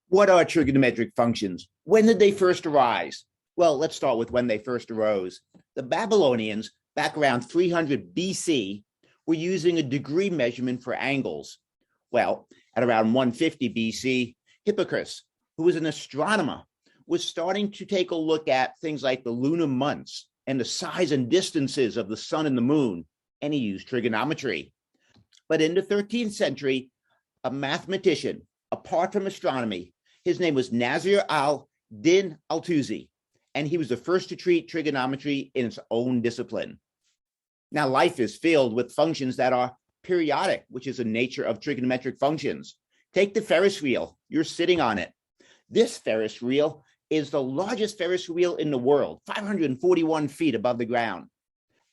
What are trigonometric functions? When did they first arise? Well, let's start with when they first arose. The Babylonians, back around 300 BC, were using a degree measurement for angles. Well, at around 150 BC, Hipparchus, who was an astronomer, was starting to take a look at things like the lunar months and the size and distances of the sun and the moon, and he used trigonometry. But in the 13th century, a mathematician, apart from astronomy, his name was Nasir al-Din al-Tusi, and he was the first to treat trigonometry in its own discipline. Now, life is filled with functions that are periodic, which is the nature of trigonometric functions. Take the Ferris wheel. You're sitting on it. This Ferris wheel is the largest Ferris wheel in the world, 541 feet above the ground.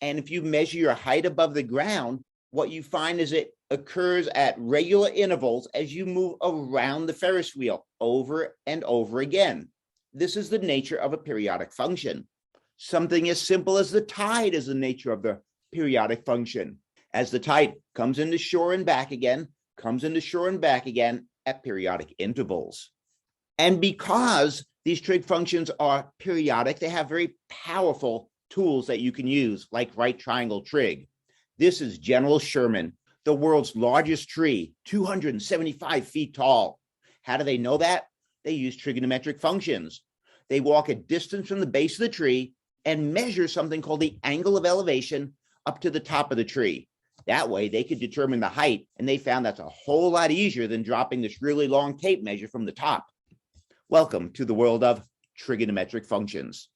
And if you measure your height above the ground, what you find is it occurs at regular intervals as you move around the Ferris wheel over and over again. This is the nature of a periodic function. Something as simple as the tide is the nature of the periodic function. As the tide comes into shore and back again, comes into shore and back again at periodic intervals. And because these trig functions are periodic, they have very powerful tools that you can use, like right triangle trig. This is General Sherman, the world's largest tree, 275 feet tall. How do they know that? They use trigonometric functions. They walk a distance from the base of the tree and measure something called the angle of elevation up to the top of the tree. That way they could determine the height, and they found that's a whole lot easier than dropping this really long tape measure from the top. Welcome to the world of trigonometric functions.